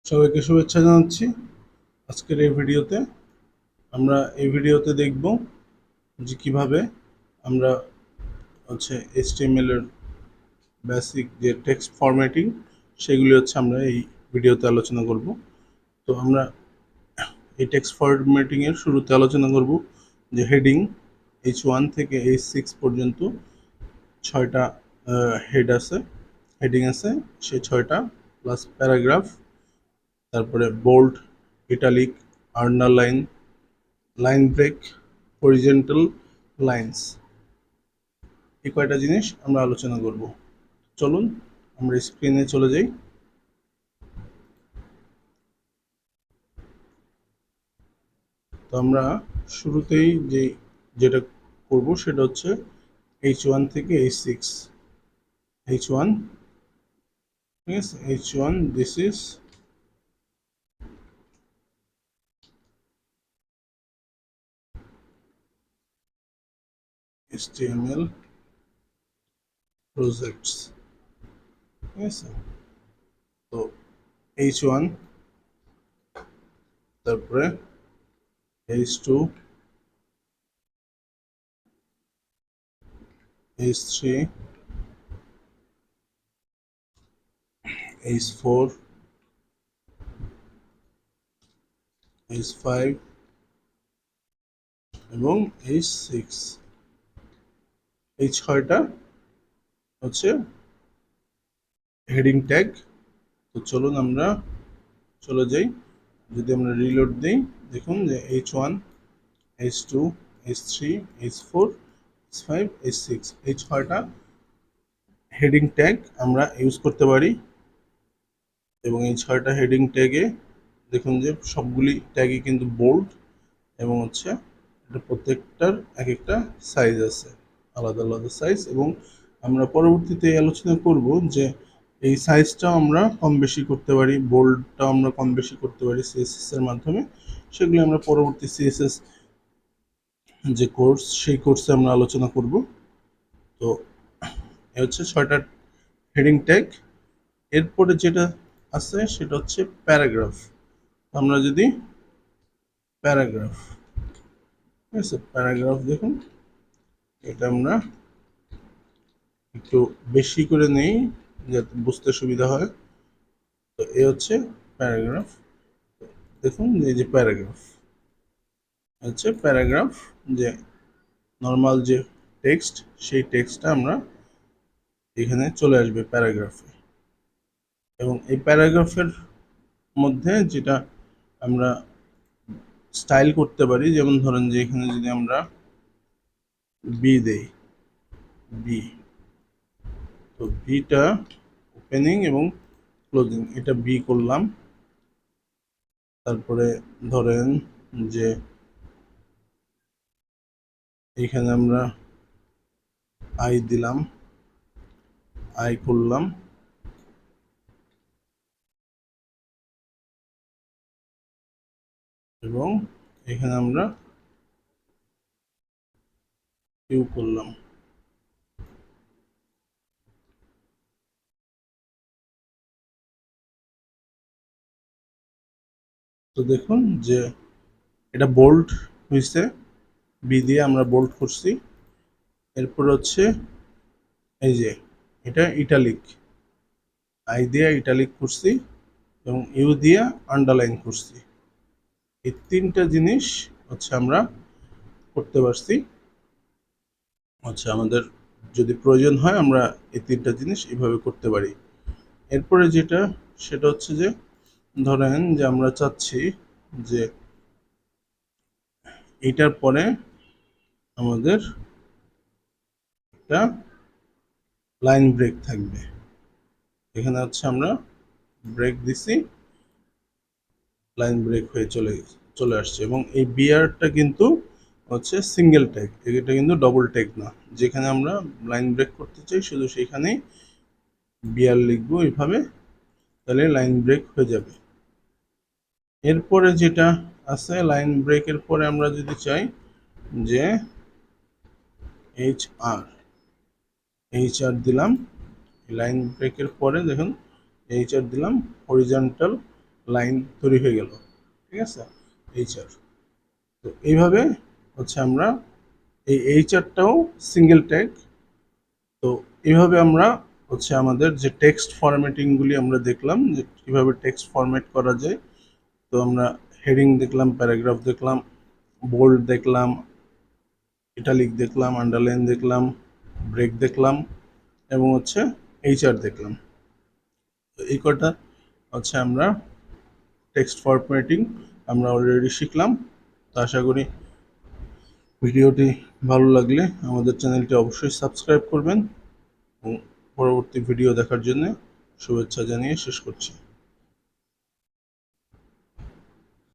সবাইকে শুভেচ্ছা জানাচ্ছি। আজকের এই ভিডিওতে দেখব যে কিভাবে আমরা HTML এর বেসিক যে টেক্সট ফরম্যাটিং সেগুলি আমরা এই ভিডিওতে আলোচনা করব। তো আমরা এই টেক্সট ফরম্যাটিং এর শুরুতে আলোচনা করব যে হেডিং H1 থেকে H6 পর্যন্ত 6টা হেডিং আছে, সেই 6টা প্লাস প্যারাগ্রাফ, তারপরে bold, italic, underline, line break, horizontal lines, এই কয়টা জিনিস আমরা আলোচনা করব। চলুন আমরা স্ক্রিনে চলে যাই। তো আমরা শুরুতেই যেটা করব সেটা হচ্ছে H1 থেকে H6। H1, ঠিক আছে, H1 this is HTML projects, ঠিক আছে। তো H1, তারপরে H2, H3, H4, H5 এবং H6, এই 6টা হচ্ছে হেডিং ট্যাগ। তো চলুন আমরা চলে যাই। যদি আমরা রিলোড দিই, দেখুন যে H1, H2, H3, H4, H5, H6, এই 6টা হেডিং ট্যাগ আমরা ইউজ করতে পারি। এবং এই 6টা হেডিং ট্যাগে দেখুন যে সবগুলি ট্যাগই কিন্তু বোল্ড, এবং এটা প্রত্যেকটার এক একটা সাইজ আছে, আলাদা আলাদা সাইজ। এবং আমরা পরবর্তীতে আলোচনা করব যে এই সাইজটাও আমরা কম বেশি করতে পারি, বোল্ডটাও আমরা কম বেশি করতে পারি সিএসএস এর মাধ্যমে। সেগুলি আমরা পরবর্তী সিএসএস যে কোর্স, সেই কোর্সে আমরা আলোচনা করব। তো এ হচ্ছে 6টা হেডিং ট্যাগ। এরপরে যেটা আছে সেটা হচ্ছে প্যারাগ্রাফ। আমরা যদি প্যারাগ্রাফ, ঠিক আছে, প্যারাগ্রাফ দেখুন, এটা আমরা একটু বেশি করে নেই যাতে বুঝতে সুবিধা হয়। তো এ হচ্ছে প্যারাগ্রাফ। দেখুন এই যে প্যারাগ্রাফ যে নর্মাল যে টেক্সট, সেই টেক্সটটা আমরা এখানে চলে আসবে প্যারাগ্রাফে। এবং এই প্যারাগ্রাফের মধ্যে যেটা আমরা স্টাইল করতে পারি, যেমন ধরেন যে এখানে যদি আমরা বি দেই, বি, তো বিটা ওপেনিং এবং ক্লোজিং, এটা বি করলাম। তারপরে ধরেন যে এখানে আমরা আই দিলাম, আই করলাম, এবং এখানে আমরা কিউ করলাম। তো দেখুন যে এটা বোল্ড হয়েছে, বি দিয়ে আমরা বোল্ড করছি। এরপর এই যে এটা ইটালিক, আই দিয়ে ইটালিক করছি এবং ইউ দিয়ে আন্ডারলাইন করছি। এই 3টা জিনিস আমরা করতে পারছি। আমাদের যদি প্রয়োজন হয় আমরা এই 3টা জিনিস এইভাবে করতে পারি। এরপরে যেটা, সেটা হচ্ছে যে ধরেন যে আমরা চাচ্ছি যে এটার পরে আমাদের একটা লাইন ব্রেক থাকবে। এখানে আমরা ব্রেক দিছি, লাইন ব্রেক হয়ে চলে আসছে। এবং এই বিআরটা কিন্তু সিঙ্গেল ট্যাগ, এটা কিন্তু ডবল ট্যাগ না। যেখানে আমরা লাইন ব্রেক করতে চাই শুধু সেখানেই বিআর লিখবো এইভাবে, তাহলে লাইন ব্রেক হয়ে যাবে। এরপরে যেটা আছে, লাইন ব্রেকের পরে আমরা যদি চাই যে এইচ আর দিলাম, লাইন ব্রেকের পরে দেখুন এইচ আর দিলাম, হরিজন্টাল লাইন তৈরি হয়ে গেল, ঠিক আছে, এইচআর। তো এইভাবে হচ্ছে আমরা এই এইচআরটাও সিঙ্গেল ট্যাগ। তো এইভাবে আমরা হচ্ছে আমাদের যে টেক্সট ফরম্যাটিংগুলি আমরা দেখলাম যে কীভাবে টেক্সট ফরম্যাট করা যায়। তো আমরা হেডিং দেখলাম, প্যারাগ্রাফ দেখলাম, বোল্ড দেখলাম, ইটালিক দেখলাম, আন্ডারলাইন দেখলাম, ব্রেক দেখলাম এবং হচ্ছে এইচআর দেখলাম। তো এই কটা হচ্ছে আমরা টেক্সট ফরম্যাটিং আমরা অলরেডি শিখলাম। তো আশা করি ভিডিওটি ভালো লাগলে আমাদের চ্যানেলটি অবশ্যই সাবস্ক্রাইব করবেন এবং পরবর্তী ভিডিও দেখার জন্য শুভেচ্ছা জানিয়ে শেষ করছি।